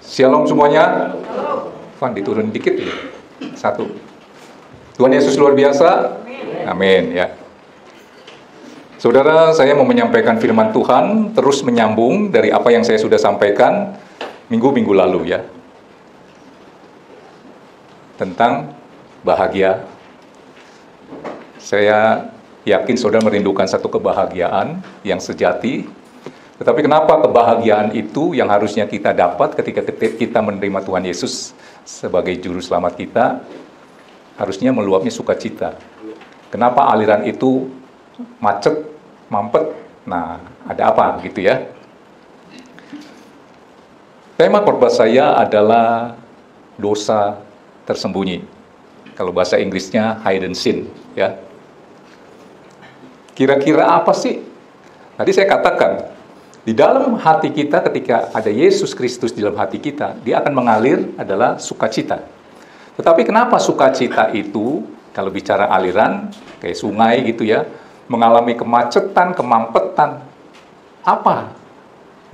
Shalom semuanya. Van, diturun dikit ya. Satu. Tuhan Yesus luar biasa. Amin ya. Saudara, saya mau menyampaikan firman Tuhan, terus menyambung dari apa yang saya sudah sampaikan minggu-minggu lalu ya. Tentang bahagia. Saya yakin saudara merindukan satu kebahagiaan yang sejati. Tetapi kenapa kebahagiaan itu yang harusnya kita dapat ketika kita menerima Tuhan Yesus sebagai juru selamat kita, harusnya meluapnya sukacita. Kenapa aliran itu macet, mampet? Nah, ada apa gitu ya? Tema khotbah saya adalah dosa tersembunyi. Kalau bahasa Inggrisnya hidden sin, ya. Kira-kira apa sih? Tadi saya katakan, di dalam hati kita ketika ada Yesus Kristus di dalam hati kita, dia akan mengalir adalah sukacita. Tetapi kenapa sukacita itu, kalau bicara aliran, kayak sungai gitu ya, mengalami kemacetan, kemampetan, apa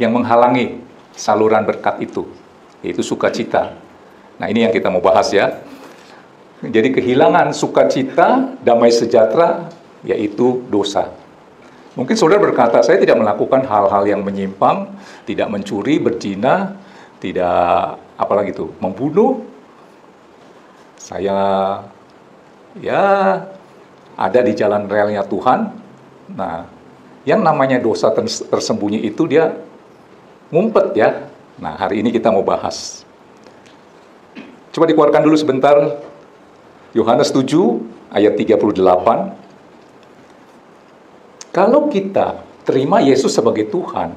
yang menghalangi saluran berkat itu? Yaitu sukacita. Nah, ini yang kita mau bahas ya. Jadi kehilangan sukacita, damai sejahtera, yaitu dosa. Mungkin saudara berkata, saya tidak melakukan hal-hal yang menyimpang, tidak mencuri, berzina, tidak apalagi itu, membunuh. Saya ya ada di jalan relnya Tuhan. Nah, yang namanya dosa tersembunyi itu dia ngumpet ya. Nah, hari ini kita mau bahas. Coba dikeluarkan dulu sebentar. Yohanes 7 ayat 38. Kalau kita terima Yesus sebagai Tuhan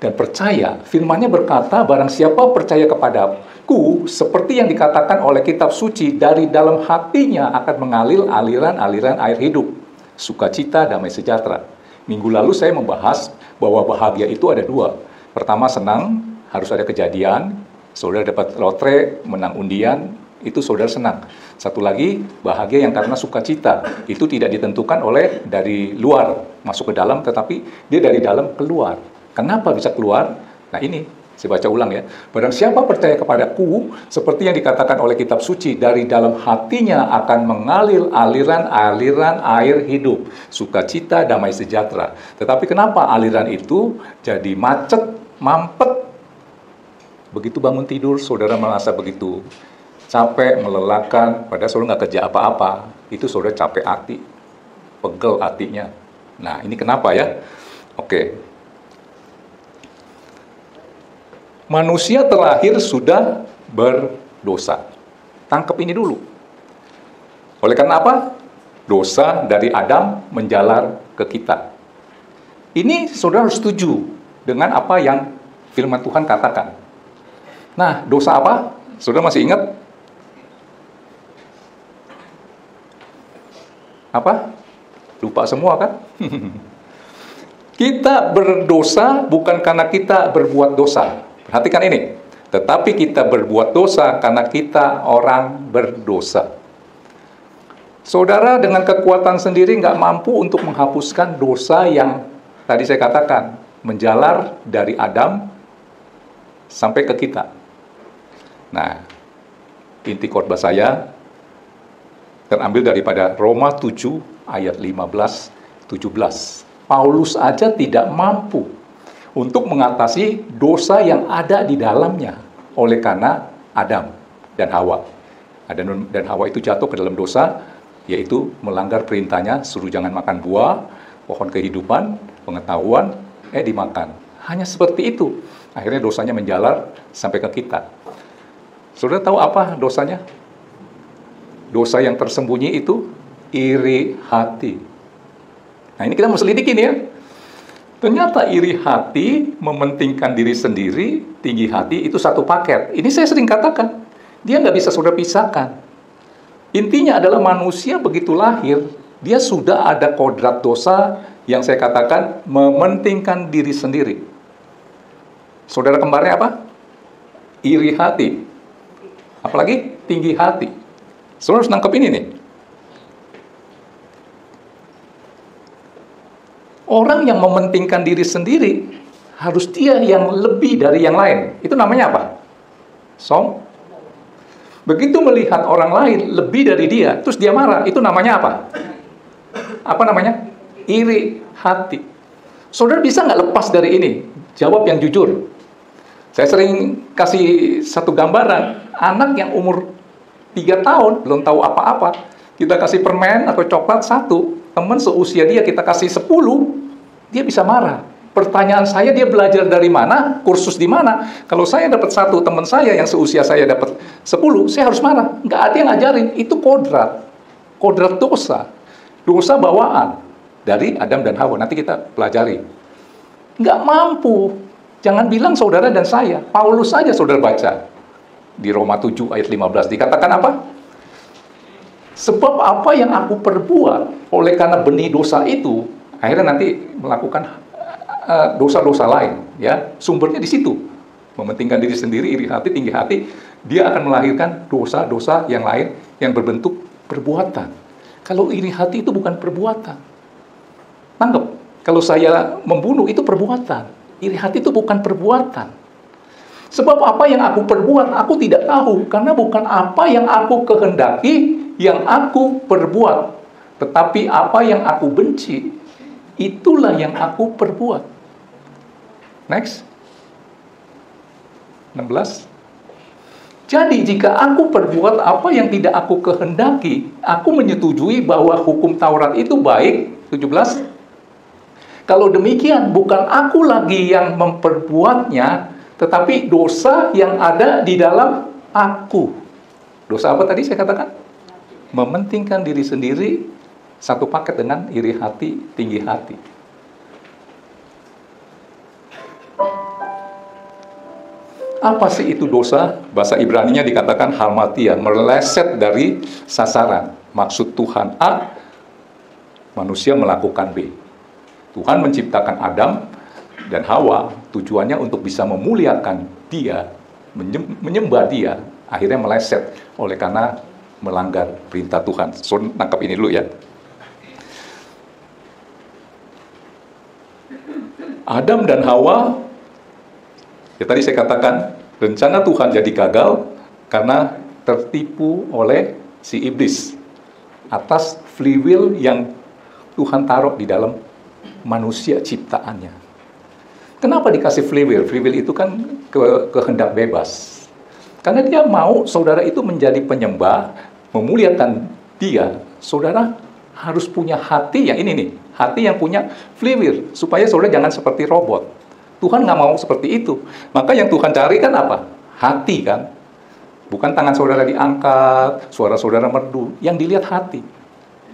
dan percaya, firman-Nya berkata, barang siapa percaya kepadaku, seperti yang dikatakan oleh kitab suci, dari dalam hatinya akan mengalir aliran-aliran air hidup, sukacita, damai sejahtera. Minggu lalu saya membahas bahwa bahagia itu ada dua. Pertama, senang, harus ada kejadian, saudara dapat lotre, menang undian, itu saudara senang. Satu lagi, bahagia yang karena sukacita. Itu tidak ditentukan oleh dari luar masuk ke dalam, tetapi dia dari dalam keluar. Kenapa bisa keluar? Nah ini, saya baca ulang ya. Barang siapa percaya kepadaku, seperti yang dikatakan oleh kitab suci, dari dalam hatinya akan mengalir aliran-aliran air hidup, sukacita, damai sejahtera. Tetapi kenapa aliran itu jadi macet, mampet? Begitu bangun tidur, saudara merasa begitu capek, melelahkan, padahal saudara nggak kerja apa-apa, itu saudara capek hati, pegel hatinya. Nah, ini kenapa ya? Oke. Manusia terakhir sudah berdosa. Tangkap ini dulu. Oleh karena apa? Dosa dari Adam menjalar ke kita. Ini saudara harus setuju dengan apa yang firman Tuhan katakan. Nah, dosa apa? Saudara masih ingat? Apa? Lupa semua kan? Kita berdosa bukan karena kita berbuat dosa. Perhatikan ini. Tetapi kita berbuat dosa karena kita orang berdosa. Saudara dengan kekuatan sendiri nggak mampu untuk menghapuskan dosa yang tadi saya katakan, menjalar dari Adam sampai ke kita. Nah, inti khotbah saya terambil daripada Roma 7 ayat 15-17. Paulus aja tidak mampu untuk mengatasi dosa yang ada di dalamnya oleh karena Adam dan Hawa. Adam dan Hawa itu jatuh ke dalam dosa, yaitu melanggar perintahnya, suruh jangan makan buah, pohon kehidupan, pengetahuan, dimakan. Hanya seperti itu. Akhirnya dosanya menjalar sampai ke kita. Saudara tahu apa dosanya? Dosa yang tersembunyi itu iri hati. Nah, ini kita mau selidikin ya. Ternyata iri hati, mementingkan diri sendiri, tinggi hati, itu satu paket. Ini saya sering katakan. Dia nggak bisa saudara pisahkan. Intinya adalah manusia begitu lahir, dia sudah ada kodrat dosa yang saya katakan mementingkan diri sendiri. Saudara kembarnya apa? Iri hati. Apalagi tinggi hati. Saudara harus nangkep ini nih. Orang yang mementingkan diri sendiri, harus dia yang lebih dari yang lain. Itu namanya apa? Begitu melihat orang lain lebih dari dia, terus dia marah, itu namanya apa? Apa namanya? Iri hati. Saudara bisa nggak lepas dari ini? Jawab yang jujur. Saya sering kasih satu gambaran, anak yang umur 3 tahun, belum tahu apa-apa, kita kasih permen atau coklat satu, teman seusia dia kita kasih 10, dia bisa marah. Pertanyaan saya, dia belajar dari mana? Kursus di mana? Kalau saya dapat satu, teman saya yang seusia saya dapat 10, saya harus marah. Nggak ada yang ngajarin. Itu kodrat. Kodrat dosa. Dosa bawaan dari Adam dan Hawa. Nanti kita pelajari. Nggak mampu. Jangan bilang saudara dan saya. Paulus saja saudara baca. Di Roma 7 ayat 15. Dikatakan apa? Sebab apa yang aku perbuat oleh karena benih dosa itu, akhirnya nanti melakukan dosa-dosa lain, ya, sumbernya di situ. Mementingkan diri sendiri, iri hati, tinggi hati, dia akan melahirkan dosa-dosa yang lain yang berbentuk perbuatan. Kalau iri hati itu bukan perbuatan. Tanggap, kalau saya membunuh itu perbuatan. Iri hati itu bukan perbuatan. Sebab apa yang aku perbuat, aku tidak tahu, karena bukan apa yang aku kehendaki yang aku perbuat, tetapi apa yang aku benci, itulah yang aku perbuat. Next. 16. Jadi jika aku perbuat apa yang tidak aku kehendaki, aku menyetujui bahwa hukum Taurat itu baik. 17. Kalau demikian, bukan aku lagi yang memperbuatnya, tetapi dosa yang ada di dalam aku. Dosa apa tadi saya katakan? Mementingkan diri sendiri, satu paket dengan iri hati, tinggi hati. Apa sih itu dosa? Bahasa Ibrani-nya dikatakan harmatia, meleset dari sasaran. Maksud Tuhan A, manusia melakukan B. Tuhan menciptakan Adam dan Hawa, tujuannya untuk bisa memuliakan dia, menyembah dia, akhirnya meleset oleh karena melanggar perintah Tuhan. So, tangkap ini dulu ya. Adam dan Hawa, ya tadi saya katakan, rencana Tuhan jadi gagal karena tertipu oleh si iblis atas free will yang Tuhan taruh di dalam manusia ciptaannya. Kenapa dikasih free will? Free will itu kan kehendak bebas. Karena dia mau saudara itu menjadi penyembah, memuliakan dia. Saudara harus punya hati yang ini nih, hati yang punya free will, supaya saudara jangan seperti robot. Tuhan nggak mau seperti itu. Maka yang Tuhan cari kan apa? Hati kan? Bukan tangan saudara diangkat, suara saudara merdu. Yang dilihat hati.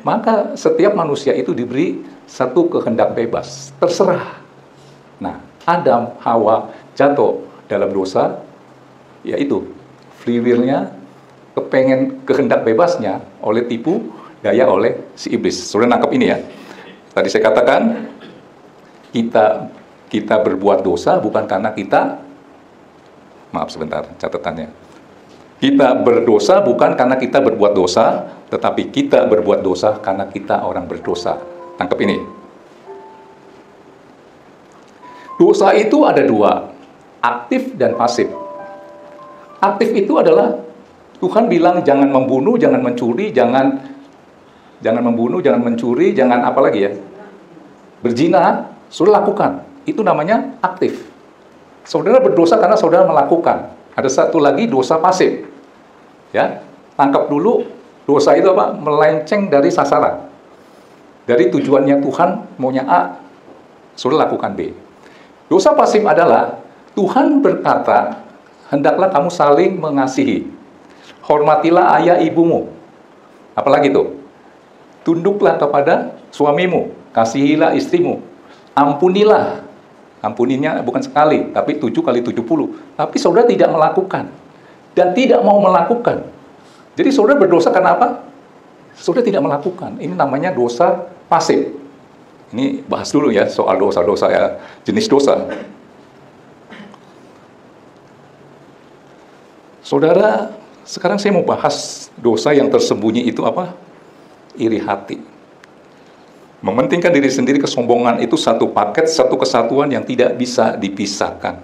Maka setiap manusia itu diberi satu kehendak bebas. Terserah. Nah, Adam, Hawa jatuh dalam dosa, yaitu free will-nya, kepengen kehendak bebasnya oleh tipu daya oleh si iblis. Saudara nangkep ini ya? Tadi saya katakan, kita berbuat dosa bukan karena kita, maaf sebentar catatannya, kita berdosa bukan karena kita berbuat dosa, tetapi kita berbuat dosa karena kita orang berdosa. Tangkap ini. Dosa itu ada dua, aktif dan pasif. Aktif itu adalah Tuhan bilang jangan membunuh, jangan mencuri, jangan membunuh, jangan mencuri, jangan apa lagi ya, berzina, sudah lakukan. Itu namanya aktif. Saudara berdosa karena saudara melakukan. Ada satu lagi dosa pasif. Ya, tangkap dulu dosa itu apa? Melenceng dari sasaran. Dari tujuannya Tuhan maunya A, saudara lakukan B. Dosa pasif adalah Tuhan berkata, hendaklah kamu saling mengasihi. Hormatilah ayah ibumu. Apalagi itu? Tunduklah kepada suamimu, kasihilah istrimu. Ampunilah. Ampuninya bukan sekali, tapi 7 kali 70. Tapi saudara tidak melakukan. Dan tidak mau melakukan. Jadi saudara berdosa karena apa? Saudara tidak melakukan. Ini namanya dosa pasif. Ini bahas dulu ya soal dosa-dosa ya, jenis dosa. Saudara, sekarang saya mau bahas dosa yang tersembunyi itu apa? Iri hati. Mementingkan diri sendiri, kesombongan itu satu paket, satu kesatuan yang tidak bisa dipisahkan.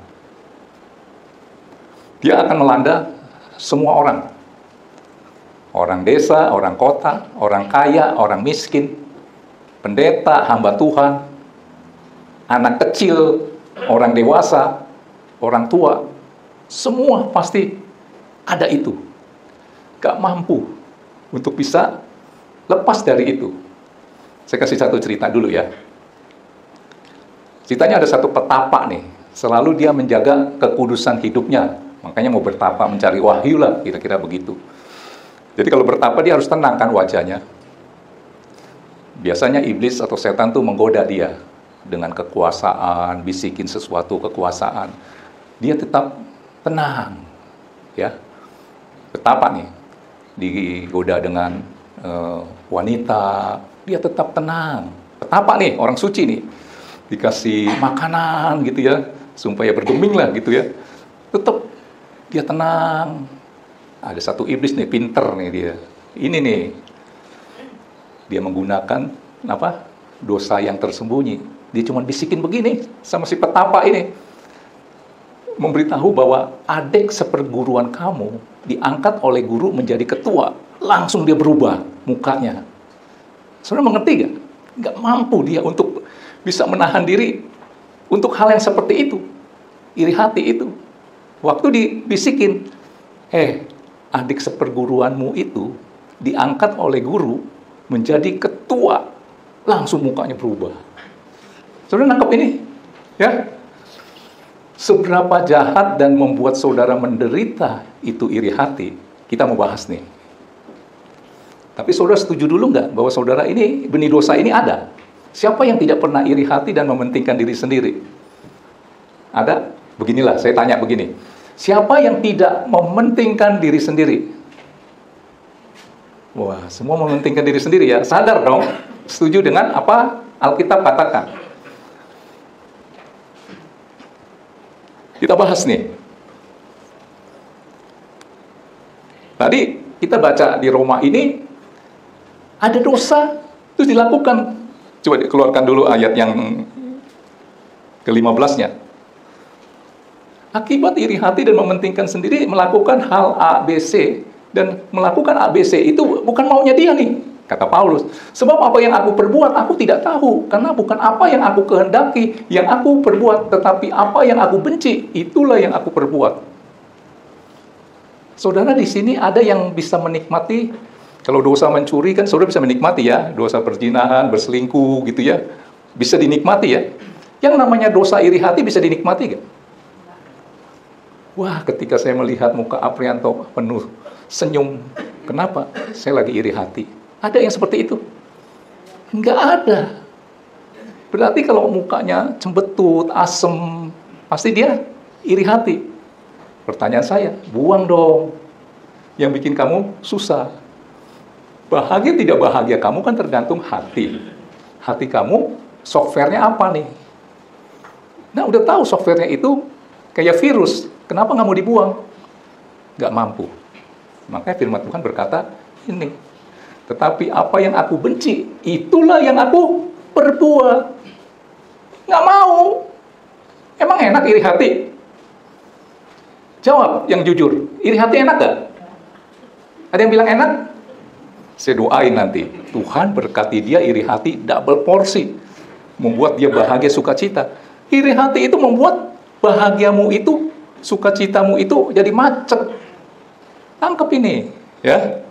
Dia akan melanda semua orang. Orang desa, orang kota, orang kaya, orang miskin, pendeta, hamba Tuhan, anak kecil, orang dewasa, orang tua. Semua pasti ada itu. Gak mampu untuk bisa lepas dari itu. Saya kasih satu cerita dulu ya. Ceritanya ada satu petapa nih, selalu dia menjaga kekudusan hidupnya. Makanya mau bertapa mencari wahyu lah, kira-kira begitu. Jadi kalau bertapa dia harus tenang kan wajahnya. Biasanya iblis atau setan tuh menggoda dia dengan kekuasaan, bisikin sesuatu kekuasaan. Dia tetap tenang, ya. Betapa nih digoda dengan wanita, dia tetap tenang. Betapa nih orang suci nih dikasih makanan gitu ya, supaya bergeming lah gitu ya, tetap dia tenang. Ada satu iblis nih, pinter nih dia. Ini nih, dia menggunakan apa? Dosa yang tersembunyi. Dia cuma bisikin begini sama si petapa ini, memberitahu bahwa adik seperguruan kamu diangkat oleh guru menjadi ketua. Langsung dia berubah mukanya. Saudara mengerti gak? Gak mampu dia untuk bisa menahan diri untuk hal yang seperti itu. Iri hati itu. Waktu dibisikin, adik seperguruanmu itu diangkat oleh guru menjadi ketua. Langsung mukanya berubah. Saudara nangkep ini? Ya? Seberapa jahat dan membuat saudara menderita itu iri hati, kita mau bahas nih. Tapi saudara setuju dulu nggak bahwa saudara ini, benih dosa ini ada? Siapa yang tidak pernah iri hati dan mementingkan diri sendiri? Ada? Beginilah, saya tanya begini. Siapa yang tidak mementingkan diri sendiri? Wah, semua mementingkan diri sendiri ya. Sadar dong, setuju dengan apa Alkitab katakan. Kita bahas nih. Tadi kita baca di Roma ini, ada dosa, terus dilakukan. Coba dikeluarkan dulu ayat yang ke-15-nya. Akibat iri hati dan mementingkan sendiri, melakukan hal A, B, C. Dan melakukan A, B, C itu bukan maunya dia nih, kata Paulus. Sebab apa yang aku perbuat, aku tidak tahu. Karena bukan apa yang aku kehendaki, yang aku perbuat. Tetapi apa yang aku benci, itulah yang aku perbuat. Saudara di sini ada yang bisa menikmati. Kalau dosa mencuri kan saudara bisa menikmati ya. Dosa perzinahan, berselingkuh gitu ya. Bisa dinikmati ya. Yang namanya dosa iri hati bisa dinikmati gak? Wah, ketika saya melihat muka Aprianto penuh senyum. Kenapa? Saya lagi iri hati. Ada yang seperti itu? Enggak ada. Berarti kalau mukanya cembetut, asem, pasti dia iri hati. Pertanyaan saya, buang dong. Yang bikin kamu susah. Bahagia tidak bahagia kamu kan tergantung hati. Hati kamu, softwarenya apa nih? Nah, udah tahu softwarenya itu kayak virus. Kenapa nggak mau dibuang? Nggak mampu. Makanya firman Tuhan berkata, ini. Tetapi apa yang aku benci, itulah yang aku perbuat. Nggak mau. Emang enak iri hati? Jawab yang jujur. Iri hati enak gak? Ada yang bilang enak? Saya doain nanti, Tuhan berkati dia iri hati double porsi. Membuat dia bahagia sukacita. Iri hati itu membuat bahagiamu itu, sukacitamu itu jadi macet. Tangkep ini, ya.